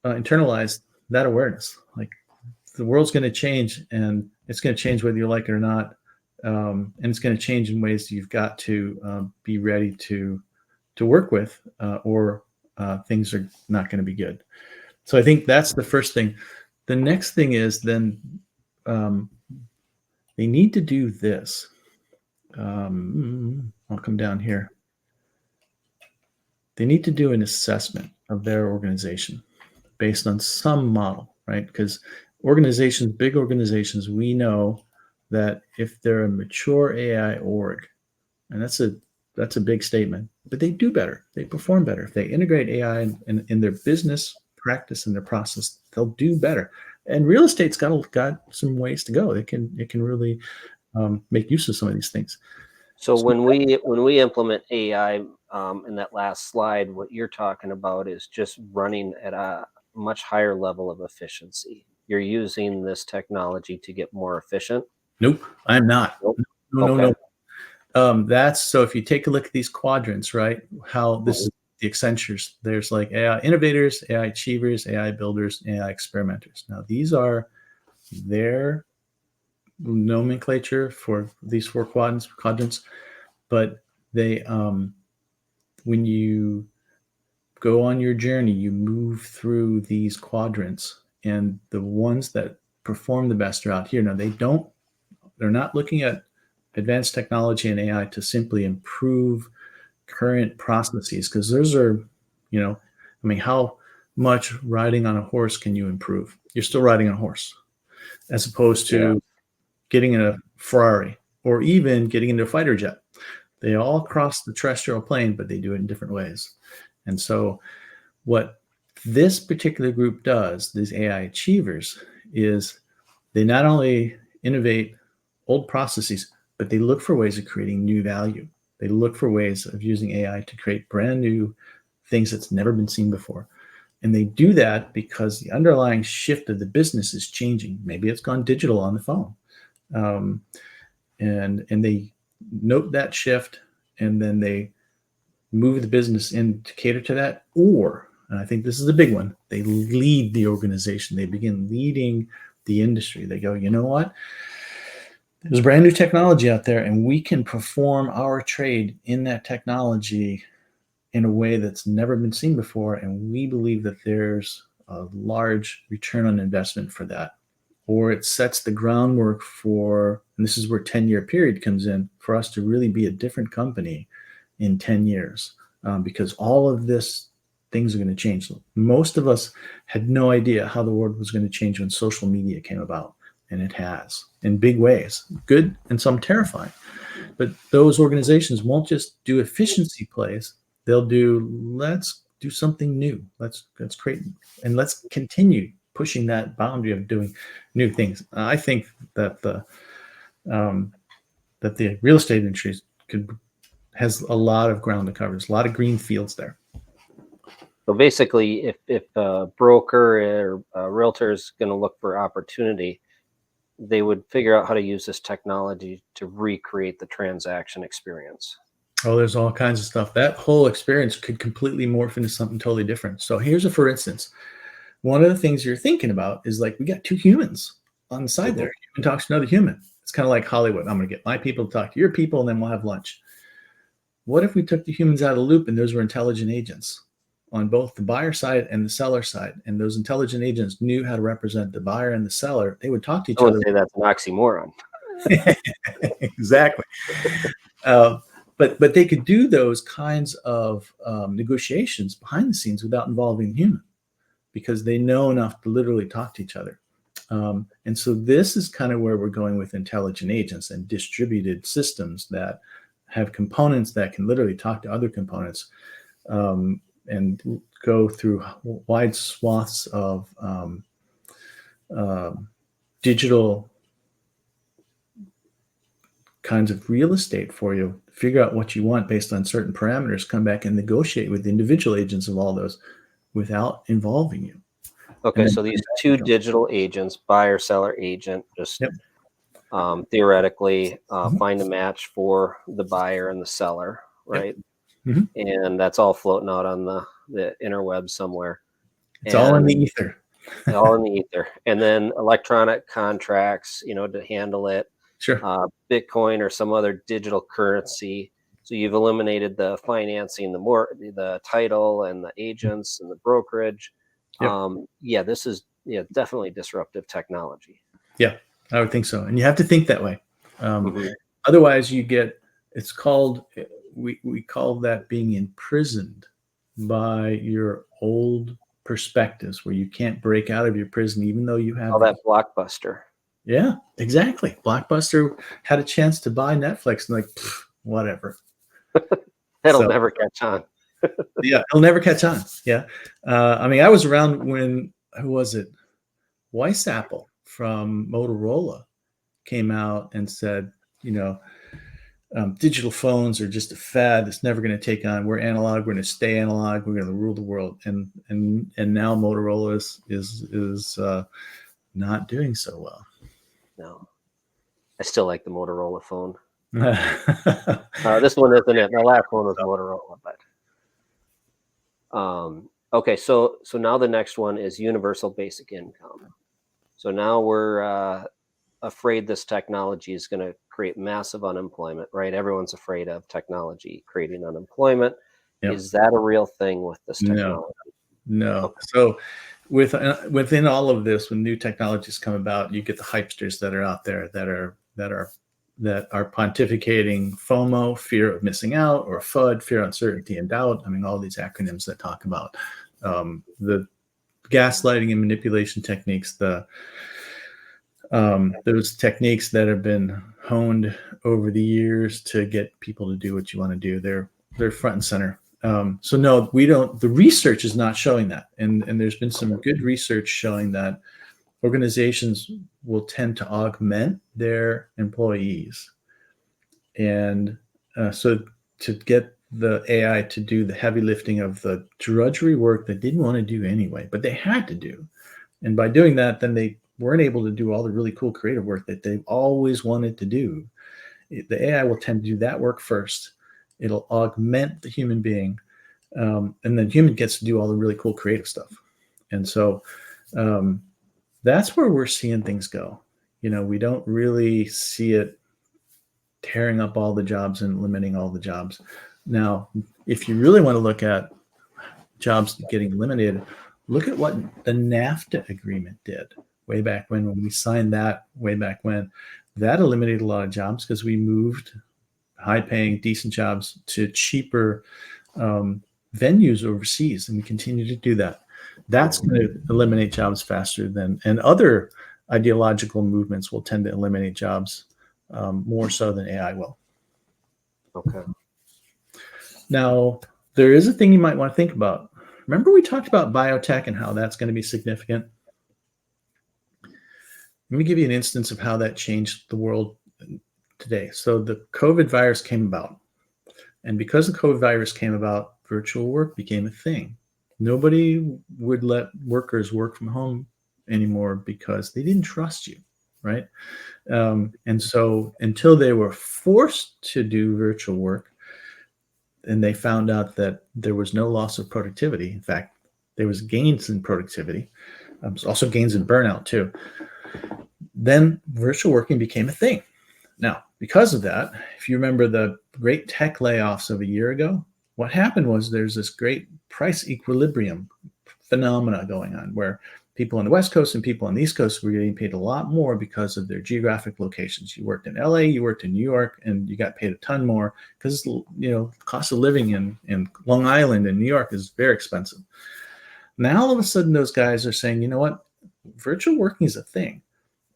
internalize that awareness. Like, the world's going to change, and it's going to change whether you like it or not. And it's going to change in ways you've got to be ready to work with, or things are not going to be good. So I think that's the first thing. The next thing is then they need to do this. I'll come down here. They need to do an assessment of their organization based on some model, right? Because organizations, big organizations, we know that if they're a mature AI org, and that's a big statement, but they do better, they perform better. If they integrate AI in their business practice and their process, they'll do better. And real estate's got some ways to go. It can really make use of some of these things. So when we implement AI in that last slide, what you're talking about is just running at a much higher level of efficiency. You're using this technology to get more efficient. Nope, I'm not. Nope. No. That's so if you take a look at these quadrants, right? How this is the Accentures. There's like AI innovators, AI achievers, AI builders, AI experimenters. Now these are their nomenclature for these four quadrants, but they when you go on your journey, you move through these quadrants, and the ones that perform the best are out here. Now they're not looking at advanced technology and AI to simply improve current processes, because those are, how much riding on a horse can you improve? You're still riding on a horse, as opposed to getting in a Ferrari or even getting into a fighter jet. They all cross the terrestrial plane, but they do it in different ways. And so what this particular group does, these AI achievers, is they not only innovate old processes, but they look for ways of creating new value. They look for ways of using AI to create brand new things that's never been seen before. And they do that because the underlying shift of the business is changing. Maybe it's gone digital on the phone. And they note that shift, and then they move the business in to cater to that. Or, and I think this is a big one, they lead the organization. They begin leading the industry. They go, you know what? There's brand new technology out there, and we can perform our trade in that technology in a way that's never been seen before. And we believe that there's a large return on investment for that. Or it sets the groundwork for, and this is where 10-year period comes in, for us to really be a different company in 10 years, because all of this things are going to change. Most of us had no idea how the world was going to change when social media came about, and it has in big ways, good and some terrifying. But those organizations won't just do efficiency plays. They'll do, let's do something new. Let's create, and let's continue pushing that boundary of doing new things. I think that the real estate industry has a lot of ground to cover. There's a lot of green fields there. So basically, if a broker or a realtor is going to look for opportunity, they would figure out how to use this technology to recreate the transaction experience. Oh, there's all kinds of stuff. That whole experience could completely morph into something totally different. So here's a for instance. One of the things you're thinking about is like we got two humans on the side there. Human talks to another human. It's kind of like Hollywood. I'm going to get my people to talk to your people, and then we'll have lunch. What if we took the humans out of the loop and those were intelligent agents on both the buyer side and the seller side? And those intelligent agents knew how to represent the buyer and the seller. They would talk to each I would other. say that's an oxymoron. Exactly. But they could do those kinds of negotiations behind the scenes without involving the human, because they know enough to literally talk to each other. And so this is kind of where we're going with intelligent agents and distributed systems that have components that can literally talk to other components, and go through wide swaths of digital kinds of real estate for you, figure out what you want based on certain parameters, come back and negotiate with the individual agents of all those without involving you. Okay, so these two digital agents, buyer, seller, agent, just theoretically find a match for the buyer and the seller, right? Yep. And that's all floating out on the interweb somewhere. It's all in the ether. All in the ether. And then electronic contracts, to handle it. Sure. Bitcoin or some other digital currency. So you've eliminated the financing, the title and the agents and the brokerage. Yep. This is definitely disruptive technology. Yeah, I would think so. And you have to think that way. Otherwise you get, it's called, we call that being imprisoned by your old perspectives, where you can't break out of your prison, even though you have all that Blockbuster. Yeah, exactly. Blockbuster had a chance to buy Netflix and like, whatever. It'll never catch on. Yeah, it'll never catch on. Yeah. I mean, I was around when, who was it? Weissapple from Motorola came out and said, digital phones are just a fad. It's never going to take on. We're analog. We're going to stay analog. We're going to rule the world. And now Motorola is not doing so well. No, I still like the Motorola phone. This one isn't it. The last one was Motorola, but okay. So now the next one is universal basic income. So now we're afraid this technology is going to create massive unemployment, right? Everyone's afraid of technology creating unemployment. Yep. Is that a real thing with this technology? No. Okay. So within all of this, when new technologies come about, you get the hypesters that are out there that are pontificating FOMO, fear of missing out, or FUD, fear, uncertainty, and doubt. I mean, all these acronyms that talk about the gaslighting and manipulation techniques, those techniques that have been honed over the years to get people to do what you want to do. They're front and center. So no, we don't. The research is not showing that, and there's been some good research showing that organizations will tend to augment their employees, and so to get the AI to do the heavy lifting of the drudgery work they didn't want to do anyway, but they had to do, and by doing that, then they weren't able to do all the really cool creative work that they've always wanted to do. The AI will tend to do that work first. It'll augment the human being, and then human gets to do all the really cool creative stuff. And so that's where we're seeing things go. We don't really see it tearing up all the jobs and limiting all the jobs. Now, if you really want to look at jobs getting eliminated, look at what the NAFTA agreement did way back when we signed that way back when. That eliminated a lot of jobs because we moved high-paying, decent jobs to cheaper venues overseas, and we continue to do that. That's going to eliminate jobs faster than, and other ideological movements will tend to eliminate jobs more so than AI will. Okay. Now, there is a thing you might want to think about. Remember we talked about biotech and how that's going to be significant? Let me give you an instance of how that changed the world today. So the COVID virus came about. And because the COVID virus came about, virtual work became a thing. Nobody would let workers work from home anymore because they didn't trust you, right? And so until they were forced to do virtual work, and they found out that there was no loss of productivity. In fact, there was gains in productivity, also gains in burnout too. Then virtual working became a thing. Now, because of that, if you remember the great tech layoffs of a year ago, what happened was there's this great price equilibrium phenomena going on where people on the West Coast and people on the East Coast were getting paid a lot more because of their geographic locations. You worked in LA, you worked in New York, and you got paid a ton more because, cost of living in Long Island and New York is very expensive. Now, all of a sudden, those guys are saying, you know what? Virtual working is a thing.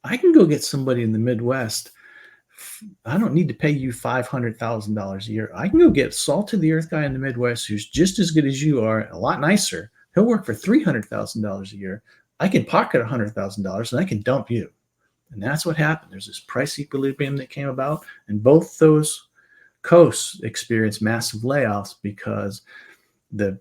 I can go get somebody in the Midwest. I don't need to pay you $500,000 a year. I can go get salt of the earth guy in the Midwest who's just as good as you are, a lot nicer. He'll work for $300,000 a year. I can pocket $100,000 and I can dump you. And that's what happened. There's this price equilibrium that came about, and both those coasts experienced massive layoffs because the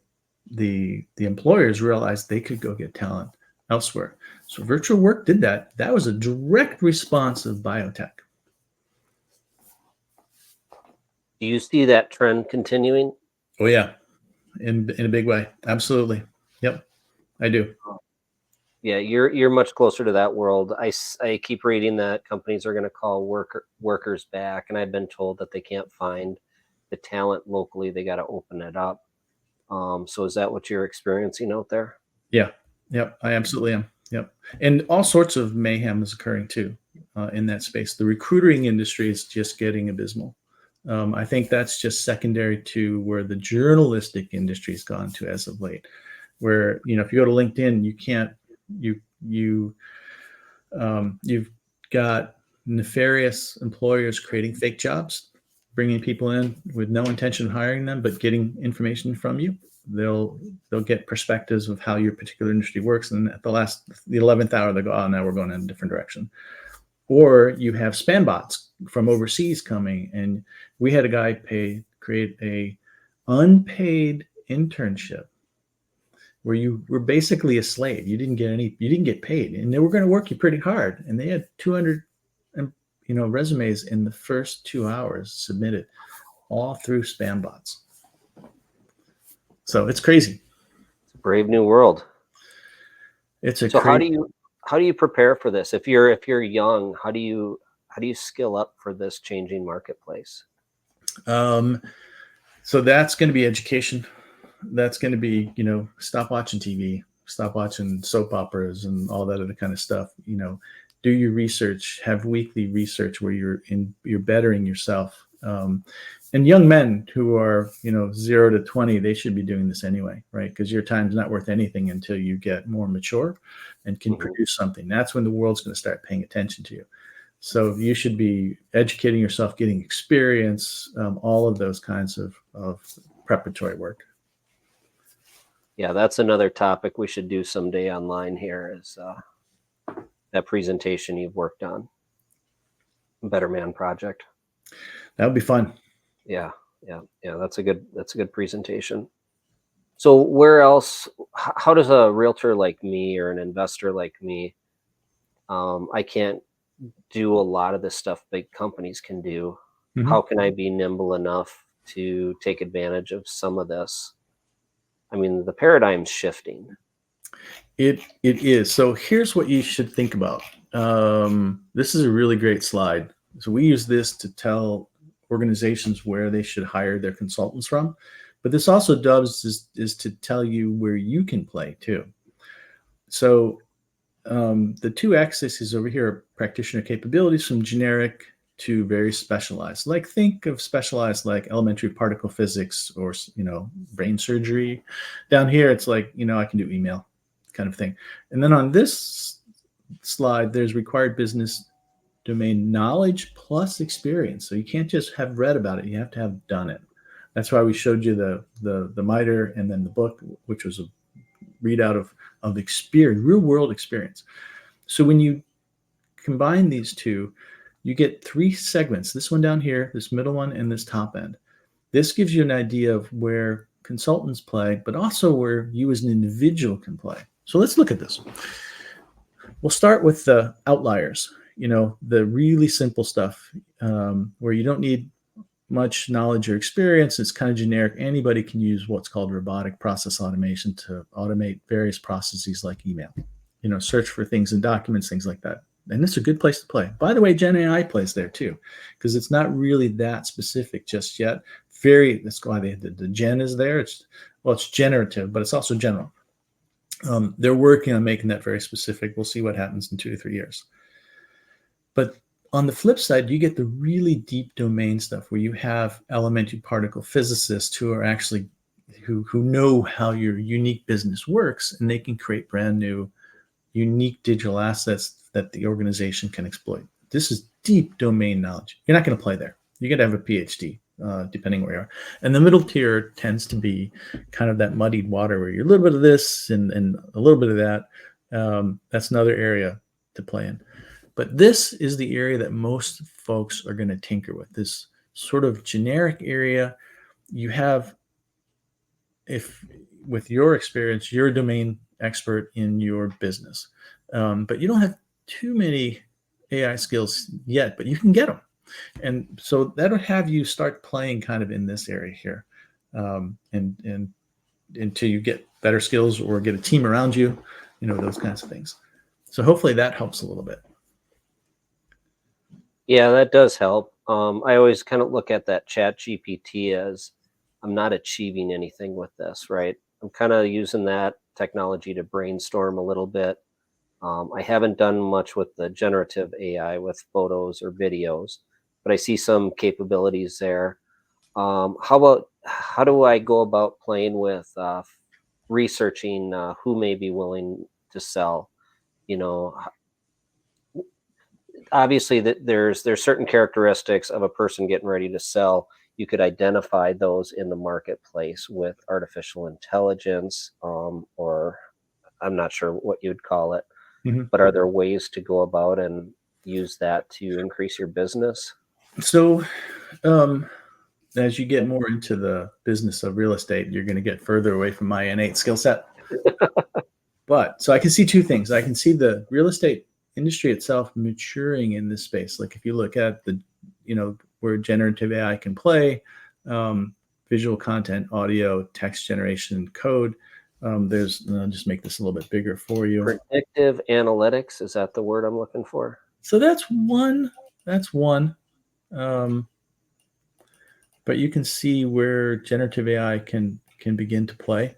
employers realized they could go get talent elsewhere. So virtual work did that. That was a direct response of biotech. Do you see that trend continuing? Oh yeah, in a big way. Absolutely. Yep, I do. Yeah, you're much closer to that world. I keep reading that companies are going to call workers back, and I've been told that they can't find the talent locally. They got to open it up. So is that what you're experiencing out there? Yeah. Yep. I absolutely am. Yep. And all sorts of mayhem is occurring too in that space. The recruiting industry is just getting abysmal. I think that's just secondary to where the journalistic industry has gone to as of late. Where if you go to LinkedIn, you can't you've got nefarious employers creating fake jobs, bringing people in with no intention of hiring them, but getting information from you. They'll get perspectives of how your particular industry works, and at the 11th hour, they go, "Oh, now we're going in a different direction." Or you have spam bots from overseas coming, and we had a guy create a unpaid internship where you were basically a slave. You didn't get paid, and they were going to work you pretty hard. And they had 200, resumes in the first 2 hours submitted, all through spam bots. So it's crazy. It's a brave new world. So how do you prepare for this? If you're young, how do you skill up for this changing marketplace? So that's going to be education. That's going to be, stop watching TV, stop watching soap operas and all that other kind of stuff. Do your research, have weekly research where you're bettering yourself. And young men who are, 0 to 20, they should be doing this anyway, right? Because your time's not worth anything until you get more mature and can produce something. That's when the world's going to start paying attention to you. So you should be educating yourself, getting experience, all of those kinds of preparatory work. Yeah, that's another topic we should do someday online here is that presentation you've worked on, Better Man Project. That would be fun. Yeah. That's a good presentation. So where else, how does a realtor like me or an investor like me, I can't do a lot of the stuff big companies can do. Mm-hmm. How can I be nimble enough to take advantage of some of this? I mean, the paradigm's shifting. It is. So here's what you should think about. This is a really great slide. So we use this to tell organizations where they should hire their consultants from. But this also is to tell you where you can play too. So the two axes over here are practitioner capabilities from generic to very specialized. Like think of specialized like elementary particle physics or brain surgery. Down here it's like I can do email kind of thing. And then on this slide there's required business domain knowledge plus experience. So you can't just have read about it, you have to have done it. That's why we showed you the MITRE and then the book, which was a readout of experience, real world experience. So when you combine these two, you get 3 segments, this one down here, this middle one, and this top end. This gives you an idea of where consultants play, but also where you as an individual can play. So let's look at this. We'll start with the outliers, the really simple stuff where you don't need much knowledge or experience. It's kind of generic. Anybody can use what's called robotic process automation to automate various processes like email, search for things in documents, things like that. And it's a good place to play. By the way, Gen AI plays there too, because it's not really that specific just yet. That's why the Gen is there. It's generative, but it's also general. They're working on making that very specific. We'll see what happens in 2 to 3 years. But on the flip side, you get the really deep domain stuff where you have elementary particle physicists who are actually who know how your unique business works, and they can create brand new, unique digital assets that the organization can exploit. This is deep domain knowledge. You're not going to play there. You got to have a PhD, depending where you are. And the middle tier tends to be kind of that muddied water where you're a little bit of this and a little bit of that. That's another area to play in. But this is the area that most folks are going to tinker with, this sort of generic area. You have, if with your experience, you're a domain expert in your business, but you don't have too many AI skills yet, but you can get them. And so that'll have you start playing kind of in this area here, and until you get better skills or get a team around you, those kinds of things. So hopefully that helps a little bit. Yeah, that does help. I always kind of look at that Chat GPT as I'm not achieving anything with this, right? I'm kind of using that technology to brainstorm a little bit. I haven't done much with the generative AI with photos or videos, but I see some capabilities there. How do I go about playing with researching who may be willing to sell? Obviously that there's certain characteristics of a person getting ready to sell. You could identify those in the marketplace with artificial intelligence, or I'm not sure what you'd call it. Mm-hmm. But are there ways to go about and use that to increase your business? So as you get more into the business of real estate, you're going to get further away from my innate skill set. But so I can see two things. I can see the real estate industry itself maturing in this space. Like if you look at the, where generative AI can play, visual content, audio, text generation, code. I'll just make this a little bit bigger for you. Predictive analytics, is that the word I'm looking for? So that's one. But you can see where generative AI can begin to play.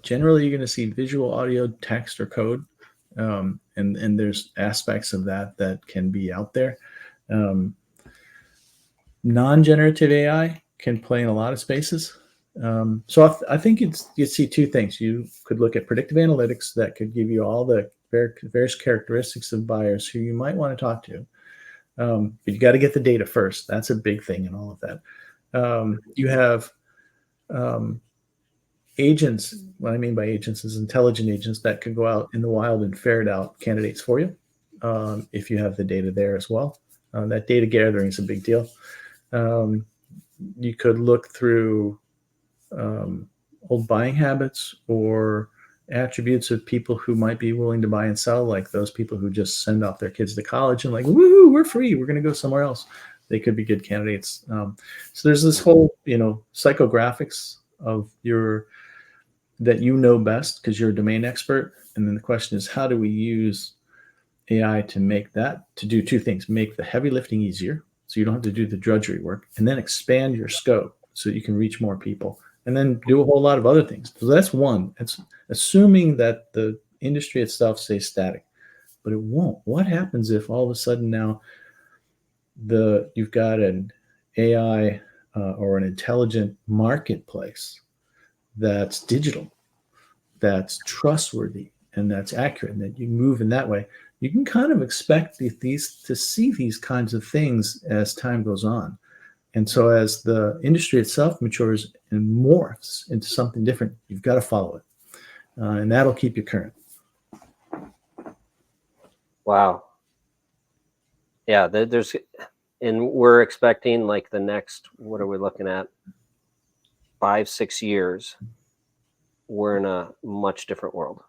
Generally you're going to see visual, audio, text, or code. And there's aspects of that can be out there. Non-generative AI can play in a lot of spaces. So I think you'd see two things. You could look at predictive analytics that could give you all the various characteristics of buyers who you might want to talk to. But you got to get the data first. That's a big thing in all of that. You have agents. What I mean by agents is intelligent agents that could go out in the wild and ferret out candidates for you, if you have the data there as well. That data gathering is a big deal. You could look through old buying habits or attributes of people who might be willing to buy and sell, like those people who just send off their kids to college and like, woo, we're free, we're going to go somewhere else. They could be good candidates. So there's this whole, psychographics of that best because you're a domain expert. And then the question is, how do we use AI to do two things: make the heavy lifting easier, so you don't have to do the drudgery work, and then expand your scope so you can reach more people, and then do a whole lot of other things. So that's one. It's assuming that the industry itself stays static, but it won't. What happens if all of a sudden now you've got an AI or an intelligent marketplace that's digital, that's trustworthy, and that's accurate, and that you move in that way? You can kind of expect to see these kinds of things as time goes on. And so as the industry itself matures and morphs into something different, you've got to follow it. And that'll keep you current. Wow. Yeah, and we're expecting like the next, what are we looking at? 5-6 years, we're in a much different world.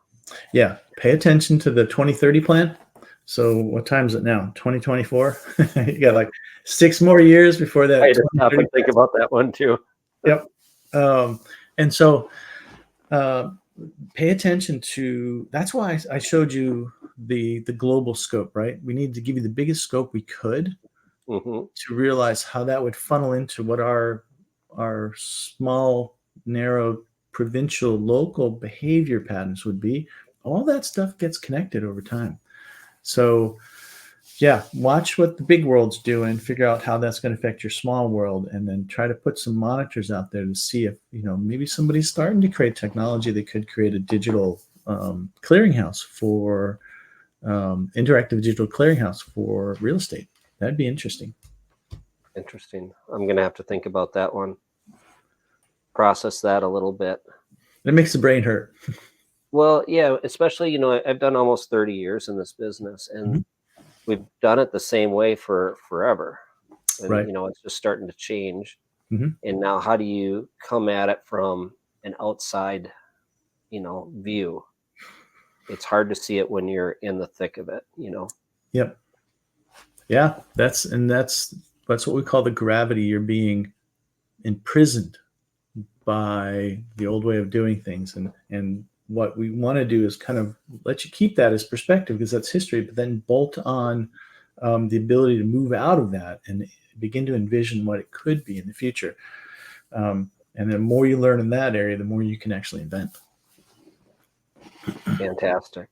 Yeah. Pay attention to the 2030 plan. So what time is it now? 2024. You got like 6 more years before that. I had to stop and think about that one too. Yep. And so pay attention to, that's why I showed you the global scope, right? We need to give you the biggest scope we could to realize how that would funnel into what our small, narrow, provincial, local behavior patterns would be. All that stuff gets connected over time. So yeah, watch what the big world's doing, figure out how that's going to affect your small world, and then try to put some monitors out there to see if, maybe somebody's starting to create technology that could create a digital clearinghouse for interactive digital clearinghouse for real estate. That'd be interesting. Interesting. I'm going to have to think about that one. Process that a little bit. It makes the brain hurt. Well, yeah, especially, I've done almost 30 years in this business, and we've done it the same way for forever. And, right. It's just starting to change. And now how do you come at it from an outside, view? It's hard to see it when you're in the thick of it, Yep. Yeah, that's what we call the gravity. You're being imprisoned by the old way of doing things. And what we want to do is kind of let you keep that as perspective, because that's history, but then bolt on the ability to move out of that and begin to envision what it could be in the future. And the more you learn in that area, the more you can actually invent. Fantastic.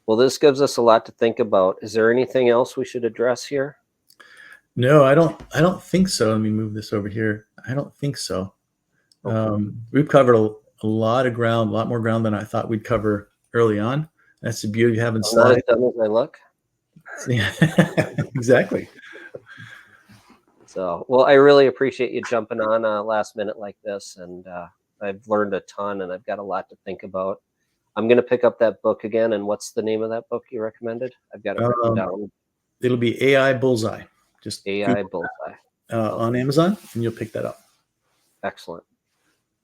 Well, this gives us a lot to think about. Is there anything else we should address here? No, I don't think so. Let me move this over here. I don't think so. Okay. We've covered a lot of ground, a lot more ground than I thought we'd cover early on. That's the beauty of having slides. Not as dumb as I look. Yeah, exactly. So, well, I really appreciate you jumping on last minute like this, and I've learned a ton, and I've got a lot to think about. I'm going to pick up that book again. And what's the name of that book you recommended? I've got it written down. It'll be AI Bullseye. Just AI Bullseye on Amazon, and you'll pick that up. Excellent.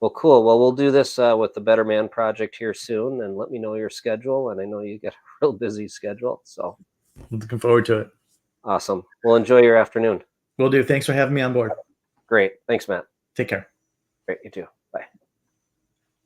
Well, cool. Well, we'll do this with the Better Man Project here soon, and let me know your schedule. And I know you get a real busy schedule, so looking forward to it. Awesome. Well, enjoy your afternoon. Will do. Thanks for having me on board. Great. Thanks, Matt. Take care. Great. You too. Bye.